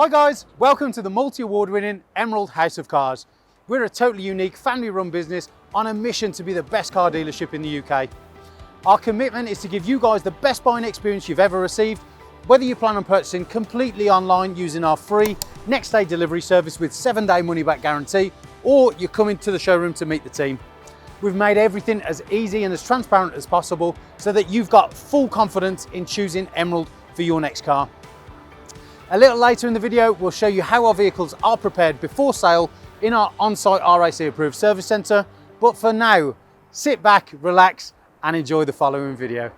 Hi guys, welcome to the multi-award winning Emerald House of Cars. We're a totally unique family run business on a mission to be the best car dealership in the UK. Our commitment is to give you guys the best buying experience you've ever received, whether you plan on purchasing completely online using our free next day delivery service with 7-day money back guarantee, or you're coming to the showroom to meet the team. We've made everything as easy and as transparent as possible so that you've got full confidence in choosing Emerald for your next car. A little later in the video, we'll show you how our vehicles are prepared before sale in our on-site RAC approved service centre. But for now, sit back, relax and enjoy the following video.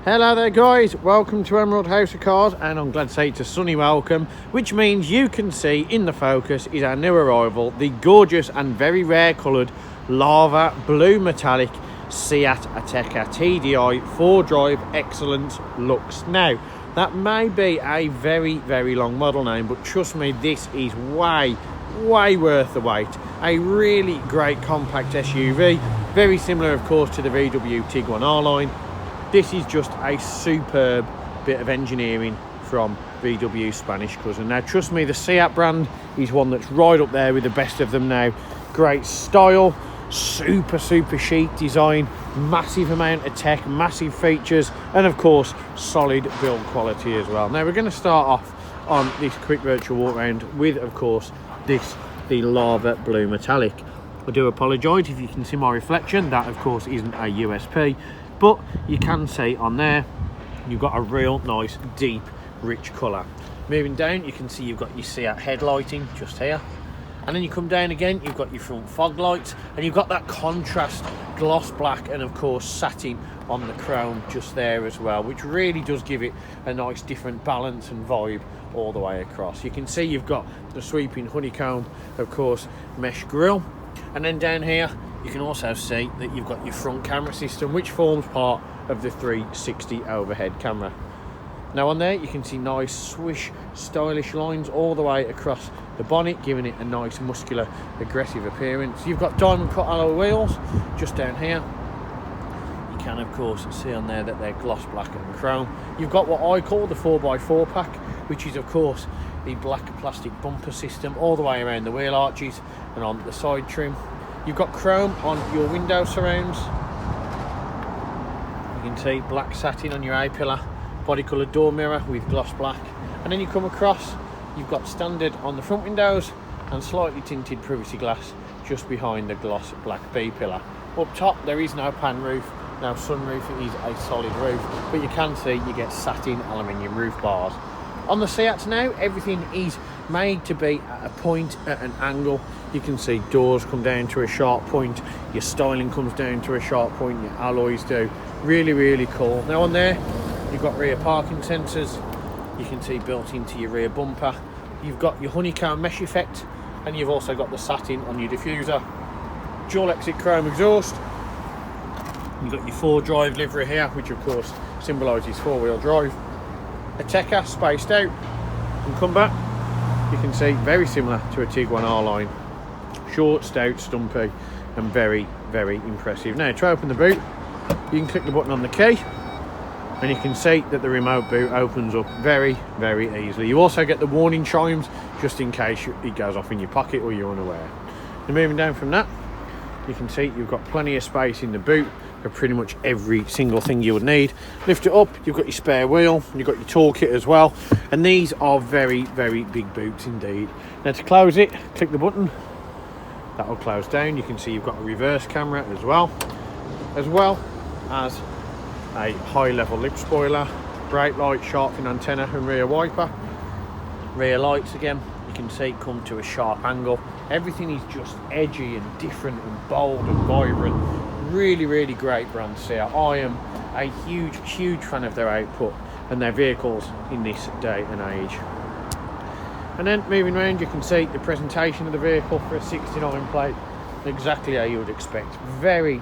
Hello there guys, welcome to Emerald House of Cars, and I'm glad to say it's a sunny welcome, which means you can see in the focus is our new arrival, the gorgeous and very rare coloured lava blue metallic Seat Ateca TDI 4DRIVE Xcellence Lux. Now, that may be a very long model name, but trust me, this is way worth the wait. A really great compact SUV, very similar of course to the VW Tiguan R-Line. This is just a superb bit of engineering from VW's Spanish cousin. Now trust me, the Seat brand is one that's right up there with the best of them now. Great style, super chic design, massive amount of tech, massive features, and of course solid build quality as well. Now we're going to start off on this quick virtual walk around with of course the lava blue metallic. I do apologise if you can see my reflection, that of course isn't a USP, but you can see on there you've got a real nice deep rich colour. Moving down you can see you've got your Seat headlighting just here, and then you come down again, you've got your front fog lights, and you've got that contrast gloss black and of course satin on the chrome just there as well, which really does give it a nice different balance and vibe all the way across. You can see you've got the sweeping honeycomb of course mesh grille, and then down here you can also see that you've got your front camera system, which forms part of the 360 overhead camera. Now on there you can see nice Swish stylish lines all the way across the bonnet, giving it a nice muscular aggressive appearance. You've got diamond cut alloy wheels just down here. You can of course see on there that they're gloss black and chrome. You've got what I call the 4x4 pack, which is of course the black plastic bumper system all the way around the wheel arches and on the side trim. You've got chrome on your window surrounds. You can see black satin on your A-pillar, body coloured door mirror with gloss black, and then you come across, you've got standard on the front windows and slightly tinted privacy glass just behind the gloss black B-pillar. Up top there is no pan roof, no sunroof, it is a solid roof, but you can see you get satin aluminium roof bars. On the Seats now, everything is made to be at a point, at an angle. You can see doors come down to a sharp point, your styling comes down to a sharp point, your alloys do. Really cool. Now on there, you've got rear parking sensors, you can see built into your rear bumper. You've got your honeycomb mesh effect, and you've also got the satin on your diffuser. Dual exit chrome exhaust. You've got your 4DRIVE livery here, which of course symbolises 4-wheel drive. Ateca spaced out, and come back, you can see very similar to a Tiguan R-Line. Short, stout, stumpy, and very impressive. Now to open the boot, you can click the button on the key, and you can see that the remote boot opens up very easily. You also get the warning chimes just in case it goes off in your pocket or you're unaware. And moving down from that, you can see you've got plenty of space in the boot for pretty much every single thing you would need. Lift it up, you've got your spare wheel, you've got your toolkit as well, and these are very big boots indeed. Now to close it, click the button, that will close down. You can see you've got a reverse camera as well as a high level lip spoiler, brake light, shark fin antenna and rear wiper. Rear lights again, you can see come to a sharp angle. Everything is just edgy and different and bold and vibrant. Really great brand Seat. I am a huge fan of their output and their vehicles in this day and age. And then moving around, you can see the presentation of the vehicle for a 69 plate, exactly how you would expect. Very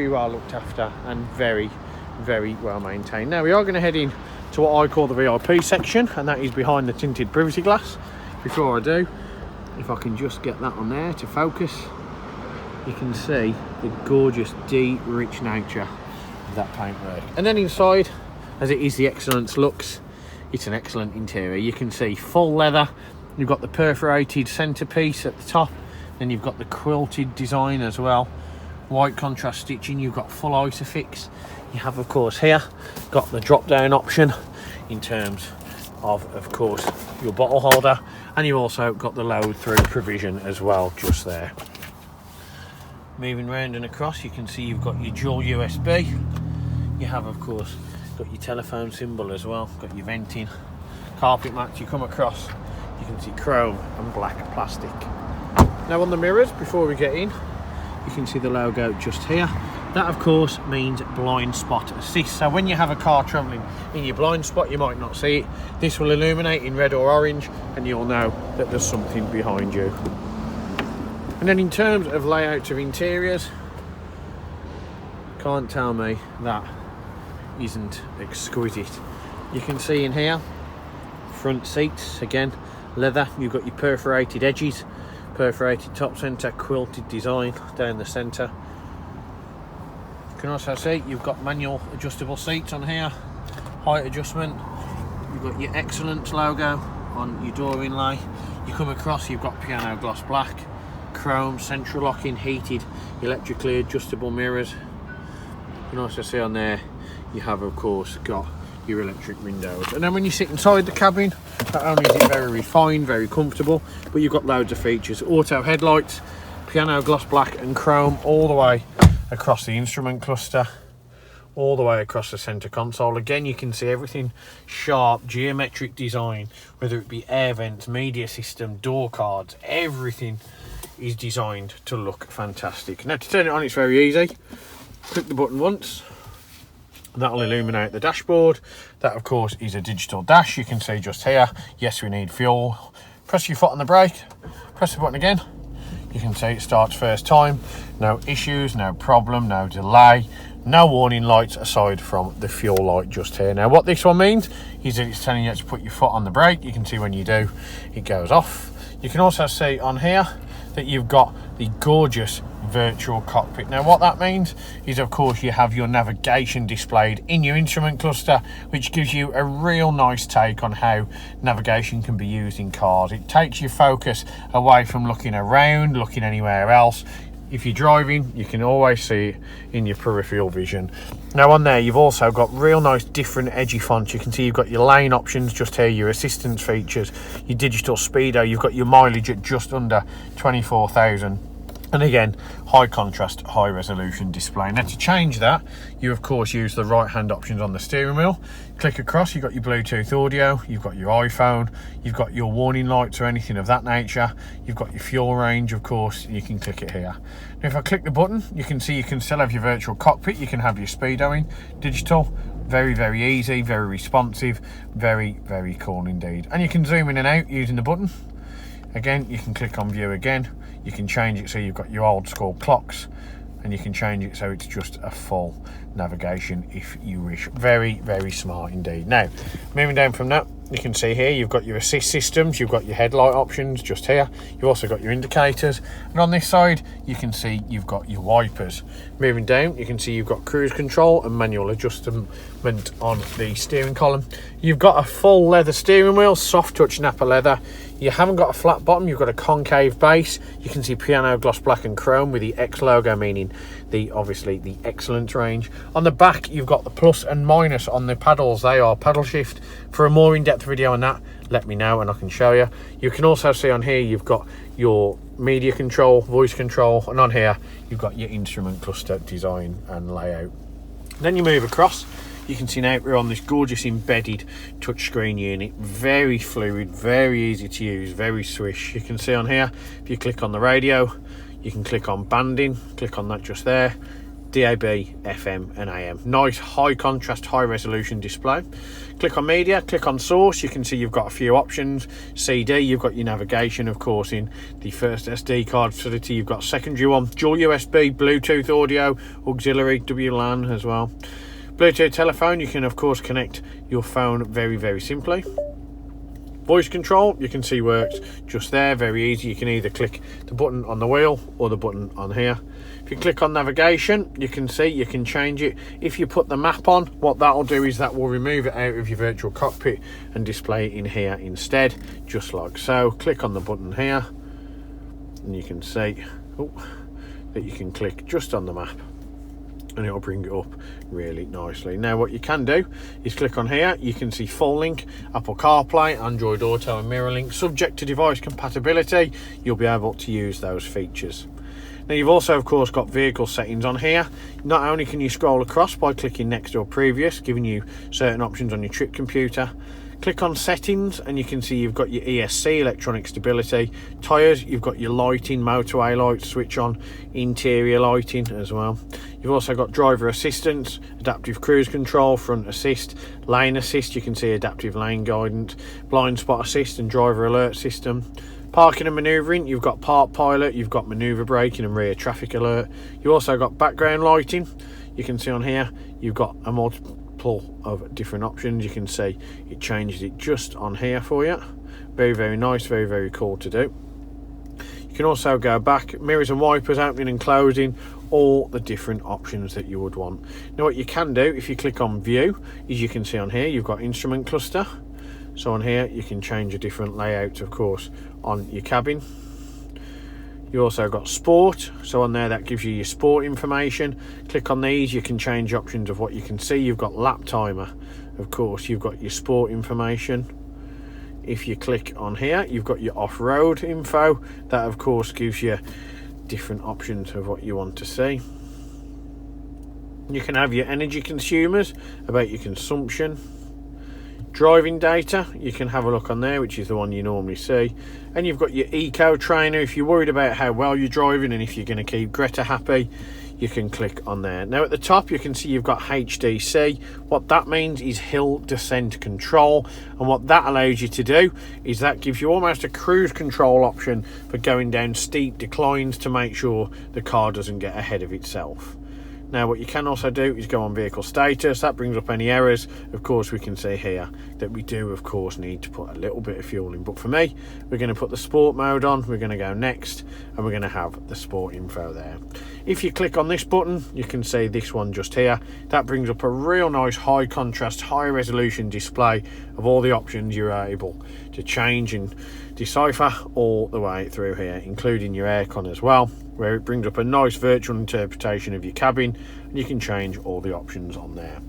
well looked after and very well maintained. Now we are going to head in to what I call the VIP section, and that is behind the tinted privacy glass. Before I do, if I can just get that on there to focus, you can see the gorgeous deep rich nature of that paintwork. And then inside, as it is the Xcellence Lux, it's an excellent interior. You can see full leather, you've got the perforated centerpiece at the top, then you've got the quilted design as well, white contrast stitching, you've got full isofix. You have of course here got the drop down option in terms of course your bottle holder, and you've also got the load through provision as well just there. Moving round and across, you can see you've got your dual USB. You have of course got your telephone symbol as well, got your venting, carpet mats. You come across, you can see chrome and black plastic. Now on the mirrors, before we get in, you can see the logo just here. That of course means blind spot assist. So when you have a car travelling in your blind spot, you might not see it. This will illuminate in red or orange and you'll know that there's something behind you. And then in terms of layouts of interiors, can't tell me that isn't exquisite. You can see in here, front seats, again, leather. You've got your perforated edges, perforated top centre, quilted design down the centre. You can also see you've got manual adjustable seats on here, height adjustment. You've got your Xcellence logo on your door inlay. You come across, you've got piano gloss black, chrome, central locking, heated, electrically adjustable mirrors. You can also see on there you have of course got your electric windows, and then when you sit inside the cabin, not only is it very refined, very comfortable, but you've got loads of features. Auto headlights, piano gloss black and chrome all the way across the instrument cluster, all the way across the center console. Again, you can see everything sharp, geometric design, whether it be air vents, media system, door cards, everything is designed to look fantastic. Now to turn it on, it's very easy. Click the button once, that'll illuminate the dashboard. That of course is a digital dash. You can see just here, yes, we need fuel. Press your foot on the brake, press the button again. You can see it starts first time. No issues, no problem, no delay, no warning lights aside from the fuel light just here. Now what this one means is that it's telling you to put your foot on the brake. You can see when you do, it goes off. You can also see on here that you've got the gorgeous virtual cockpit. Now what that means is of course you have your navigation displayed in your instrument cluster, which gives you a real nice take on how navigation can be used in cars. It takes your focus away from looking around, looking anywhere else. If you're driving, you can always see it in your peripheral vision. Now on there, you've also got real nice different edgy fonts. You can see you've got your lane options just here, your assistance features, your digital speedo, you've got your mileage at just under 24,000. And again, high contrast, high resolution display. Now to change that, you of course use the right hand options on the steering wheel. Click across, you've got your Bluetooth audio, you've got your iPhone, you've got your warning lights or anything of that nature. You've got your fuel range, of course, you can click it here. Now if I click the button, you can see you can still have your virtual cockpit, you can have your speedoing, digital, very, very easy, very responsive, very, very cool indeed. And you can zoom in and out using the button. Again, you can click on view again. You can change it so you've got your old school clocks, and you can change it so it's just a full navigation if you wish. Very, very smart indeed. Now, moving down from that, you can see here you've got your assist systems, you've got your headlight options just here, you've also got your indicators, and on this side you can see you've got your wipers. Moving down, you can see you've got cruise control and manual adjustment on the steering column. You've got a full leather steering wheel, soft touch Napa leather. You haven't got a flat bottom, you've got a concave base. You can see piano gloss black and chrome with the X logo, meaning obviously the Xcellence range. On the back, you've got the plus and minus on the paddles. They are paddle shift. For a more in-depth video on that, let me know and I can show you. You can also see on here, you've got your media control, voice control, and on here, you've got your instrument cluster design and layout. Then you move across. You can see now we're on this gorgeous embedded touchscreen unit, very fluid, very easy to use, very swish. You can see on here, if you click on the radio, you can click on banding, click on that just there, DAB, FM and AM. Nice high contrast, high resolution display. Click on media, click on source, you can see you've got a few options. CD, you've got your navigation of course in the first SD card facility, you've got secondary one, dual USB, Bluetooth audio, auxiliary, WLAN as well. Bluetooth telephone, you can of course connect your phone very, very simply. Voice control, you can see works just there, very easy. You can either click the button on the wheel or the button on here. If you click on navigation, you can see you can change it. If you put the map on, what that'll do is that will remove it out of your virtual cockpit and display it in here instead, just like so. Click on the button here and you can see that you can click just on the map and it'll bring it up really nicely. Now what you can do is click on here, you can see full link, Apple CarPlay, Android Auto and Mirror Link. Subject to device compatibility, you'll be able to use those features. Now you've also of course got vehicle settings on here. Not only can you scroll across by clicking next or previous, giving you certain options on your trip computer. Click on settings and you can see you've got your ESC, electronic stability, tyres, you've got your lighting, motorway lights, switch on, interior lighting as well. You've also got driver assistance, adaptive cruise control, front assist, lane assist, you can see adaptive lane guidance, blind spot assist and driver alert system. Parking and manoeuvring, you've got park pilot, you've got manoeuvre braking and rear traffic alert. You also got background lighting, you can see on here, you've got a multiple of different options. You can see it changes it just on here for you. Very nice, very cool to do. You can also go back, mirrors and wipers, opening and closing, all the different options that you would want. Now what you can do if you click on view is you can see on here you've got instrument cluster. So on here you can change a different layout of course on your cabin. You also got sport, so on there that gives you your sport information. Click on these, you can change options of what you can see. You've got lap timer, of course, you've got your sport information. If you click on here, you've got your off-road info. That of course gives you different options of what you want to see. You can have your energy consumers, about your consumption. Driving data, you can have a look on there, which is the one you normally see. And you've got your eco trainer. If you're worried about how well you're driving and if you're going to keep Greta happy, you can click on there. Now at the top you can see you've got HDC. What that means is hill descent control, and what that allows you to do is that gives you almost a cruise control option for going down steep declines to make sure the car doesn't get ahead of itself. Now what you can also do is go on vehicle status. That brings up any errors. Of course we can see here that we do of course need to put a little bit of fuel in, but for me we're going to put the sport mode on, we're going to go next and we're going to have the sport info there. If you click on this button you can see this one just here. That brings up a real nice high contrast, high resolution display of all the options you're able to change and decipher all the way through here, including your aircon as well, where it brings up a nice virtual interpretation of your cabin and you can change all the options on there.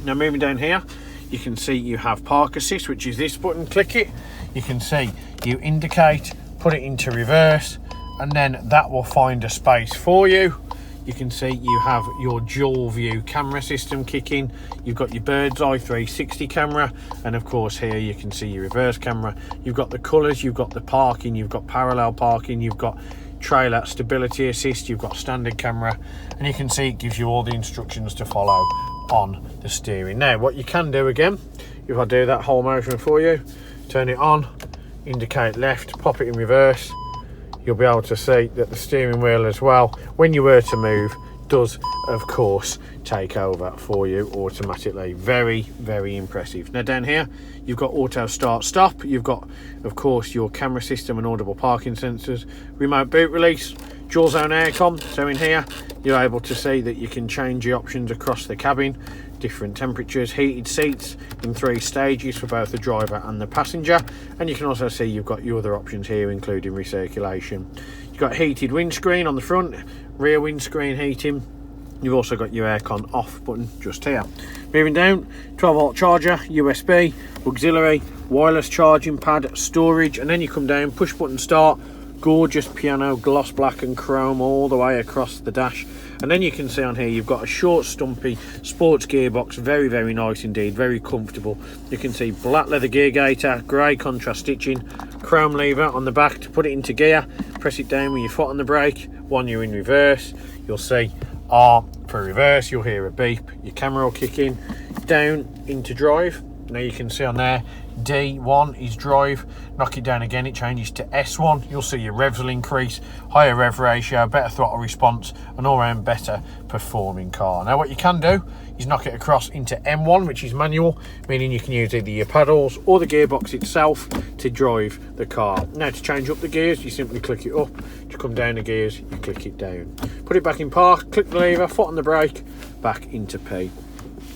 Now moving down here you can see you have park assist, which is this button. Click it, you can see you indicate, put it into reverse, and then that will find a space for you. You can see you have your dual view camera system kicking. You've got your bird's eye 360 camera, and of course here you can see your reverse camera. You've got the colours, you've got the parking, you've got parallel parking, you've got trailer stability assist, you've got standard camera, and you can see it gives you all the instructions to follow on the steering. Now what you can do again, if I do that whole motion for you, turn it on, indicate left, pop it in reverse, you'll be able to see that the steering wheel as well, when you were to move, does of course take over for you automatically. Very impressive. Now down here you've got auto start stop, you've got of course your camera system and audible parking sensors, remote boot release, dual zone aircon. So in here you're able to see that you can change the options across the cabin, different temperatures, heated seats in 3 stages for both the driver and the passenger, and you can also see you've got your other options here including recirculation. You've got heated windscreen on the front, rear windscreen heating. You've also got your aircon off button just here. Moving down, 12-volt charger, USB, auxiliary, wireless charging pad, storage, and then you come down, push button start, gorgeous piano, gloss black and chrome all the way across the dash. And then you can see on here you've got a short stumpy sports gearbox, very nice indeed, very comfortable. You can see black leather gear gaiter, grey contrast stitching, chrome lever on the back to put it into gear. Press it down with your foot on the brake. When you're in reverse you'll see R for reverse, you'll hear a beep, your camera will kick in. Down into drive, now you can see on there D1 is drive. Knock it down again, it changes to S1. You'll see your revs will increase, higher rev ratio, better throttle response, an all-round better performing car. Now what you can do is knock it across into M1, which is manual, meaning you can use either your paddles or the gearbox itself to drive the car. Now to change up the gears, you simply click it up. To come down the gears, you click it down. Put it back in park, click the lever, foot on the brake, back into P.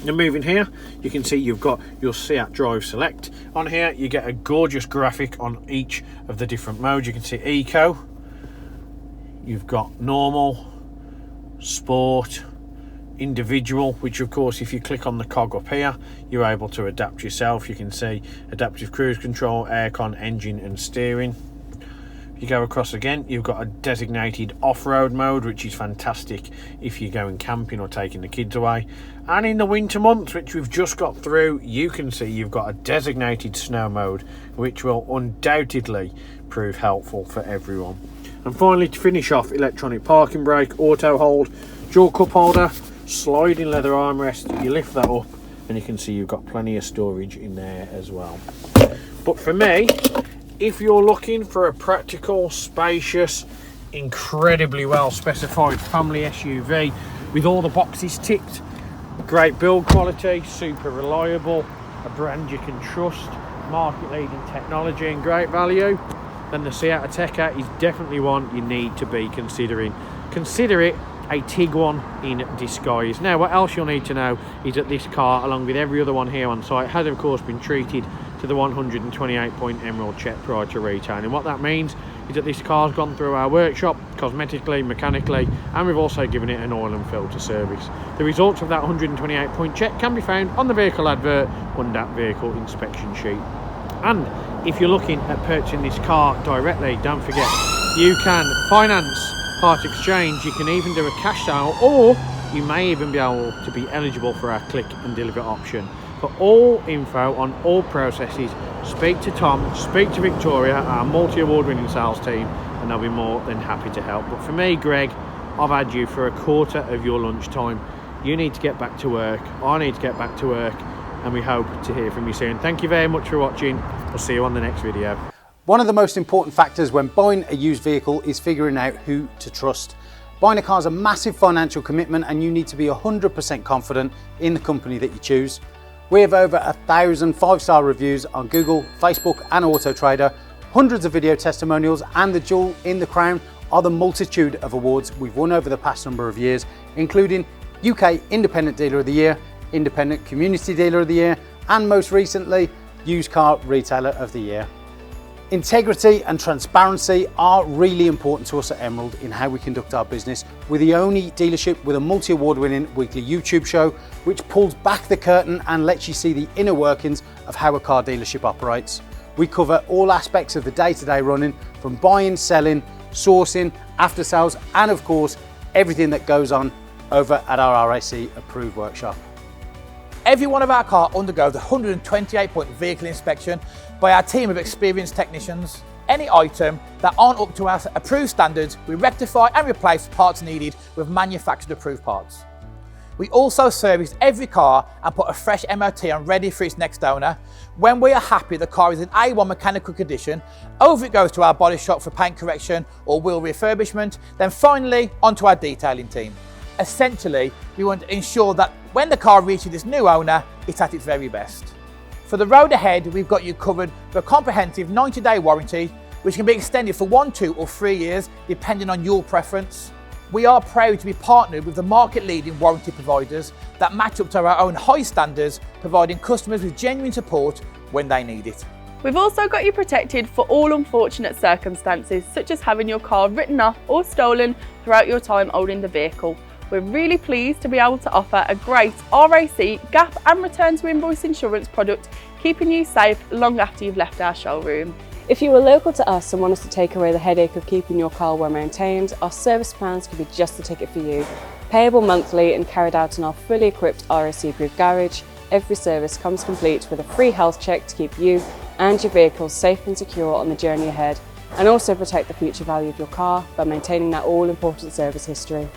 Now moving here, you can see you've got your Seat Drive Select. On here, you get a gorgeous graphic on each of the different modes. You can see Eco, you've got Normal, Sport, Individual, which of course if you click on the cog up here, you're able to adapt yourself. You can see adaptive cruise control, aircon, engine and steering. You go across again, you've got a designated off-road mode, which is fantastic if you're going camping or taking the kids away. And in the winter months, which we've just got through, you can see you've got a designated snow mode, which will undoubtedly prove helpful for everyone. And finally, to finish off, electronic parking brake, auto hold, dual cup holder, sliding leather armrest. You lift that up and you can see you've got plenty of storage in there as well. But for me, if you're looking for a practical, spacious, incredibly well specified family SUV with all the boxes ticked, great build quality, super reliable, a brand you can trust, market leading technology and great value, then the Seat Ateca is definitely one you need to be considering. Consider it a Tiguan in disguise. Now what else you'll need to know is that this car, along with every other one here on site, has of course been treated to the 128 point Emerald check prior to retail. And what that means is that this car's gone through our workshop cosmetically, mechanically, and we've also given it an oil and filter service. The results of that 128 point check can be found on the vehicle advert on that vehicle inspection sheet. And if you're looking at purchasing this car directly, don't forget you can finance, part exchange, you can even do a cash sale, or you may even be able to be eligible for our click and deliver option. For all info on all processes, speak to Tom, speak to Victoria, our multi-award winning sales team, and they'll be more than happy to help. But for me, Greg, I've had you for a quarter of your lunchtime. You need to get back to work, I need to get back to work, and we hope to hear from you soon. Thank you very much for watching. We'll see you on the next video. One of the most important factors when buying a used vehicle is figuring out who to trust. Buying a car is a massive financial commitment and you need to be 100% confident in the company that you choose. We have over 1,000 5-star reviews on Google, Facebook and Auto Trader, hundreds of video testimonials, and the jewel in the crown are the multitude of awards we've won over the past number of years, including UK Independent Dealer of the Year, Independent Community Dealer of the Year, and most recently, Used Car Retailer of the Year. Integrity and transparency are really important to us at Emerald in how we conduct our business. We're the only dealership with a multi-award winning weekly YouTube show which pulls back the curtain and lets you see the inner workings of how a car dealership operates. We cover all aspects of the day-to-day running, from buying, selling, sourcing, after sales, and of course everything that goes on over at our RAC approved workshop. Every one of our cars undergoes a 128-point vehicle inspection by our team of experienced technicians. Any item that aren't up to our approved standards, we rectify and replace parts needed with manufactured approved parts. We also service every car and put a fresh MOT on ready for its next owner. When we are happy the car is in A1 mechanical condition, over it goes to our body shop for paint correction or wheel refurbishment, then finally onto our detailing team. Essentially, we want to ensure that when the car reaches its new owner, it's at its very best. For the road ahead, we've got you covered with a comprehensive 90-day warranty, which can be extended for 1, 2 or 3 years, depending on your preference. We are proud to be partnered with the market-leading warranty providers that match up to our own high standards, providing customers with genuine support when they need it. We've also got you protected for all unfortunate circumstances, such as having your car written off or stolen throughout your time owning the vehicle. We're really pleased to be able to offer a great RAC, gap and return to invoice insurance product, keeping you safe long after you've left our showroom. If you are local to us and want us to take away the headache of keeping your car well maintained, our service plans could be just the ticket for you. Payable monthly and carried out in our fully equipped RAC approved garage, every service comes complete with a free health check to keep you and your vehicle safe and secure on the journey ahead, and also protect the future value of your car by maintaining that all-important service history.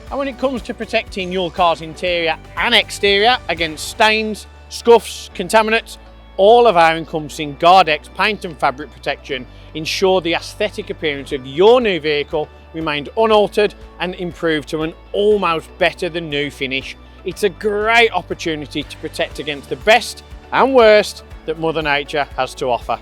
And when it comes to protecting your car's interior and exterior against stains, scuffs, contaminants, All of our encompassing Guard-X paint and fabric protection ensure the aesthetic appearance of your new vehicle remained unaltered and improved to an almost better than new finish. It's a great opportunity to protect against the best and worst that Mother Nature has to offer.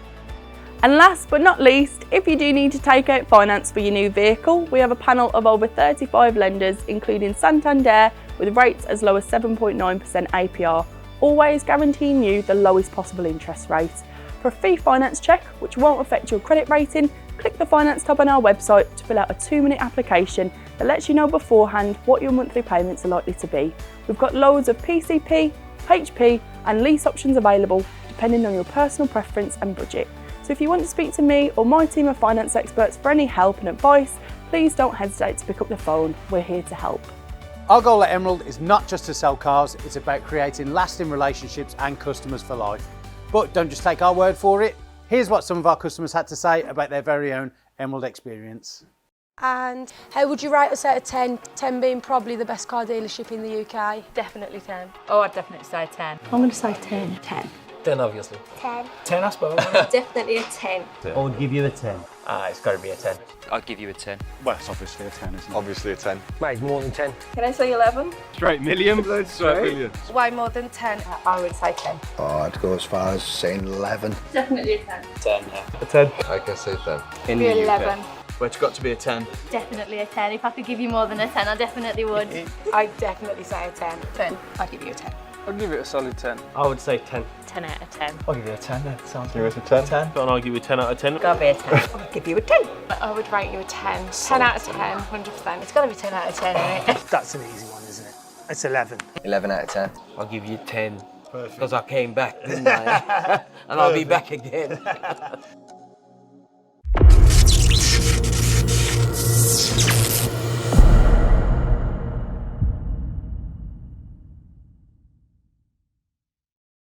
And last but not least, if you do need to take out finance for your new vehicle, we have a panel of over 35 lenders, including Santander, with rates as low as 7.9% APR, always guaranteeing you the lowest possible interest rate. For a free finance check, which won't affect your credit rating, click the finance tab on our website to fill out a 2-minute application that lets you know beforehand what your monthly payments are likely to be. We've got loads of PCP, HP and lease options available depending on your personal preference and budget. So if you want to speak to me or my team of finance experts for any help and advice, please don't hesitate to pick up the phone. We're here to help. Our goal at Emerald is not just to sell cars, it's about creating lasting relationships and customers for life. But don't just take our word for it. Here's what some of our customers had to say about their very own Emerald experience. And how would you rate us out of 10? 10 being probably the best car dealership in the UK. Definitely 10. Oh, I'd definitely say 10. I'm going to say 10. 10. 10, obviously. 10. 10, I suppose. Definitely a 10. I would give you a 10. It's got to be a 10. I'd give you a 10. Well, it's obviously a 10, isn't it? Obviously a 10. Mate, more than 10. Can I say 11? Straight million. Straight million. Way more than 10. I would say 10. Oh, I'd go as far as saying 11. Definitely a 10. 10, yeah. A 10. I can say 10. In the UK. 11. Well, it's got to be a 10. Definitely a 10. If I could give you more than a 10, I definitely would. I'd definitely say a 10. 10. I'd give you a 10. I'd give it a solid 10. I would say 10. 10 out of 10. I'll give you a 10 then. Sounds Give us a 10. 10. And I'll give you 10 out of 10. Gotta be a 10. I'd give you a 10. I would rate you a 10. 10 out of 10, 100%. It's got to be 10 out of 10, isn't it? That's an easy one, isn't it? It's 11. 11 out of 10. I'll give you 10. Because I came back, didn't I? And I'll be back again.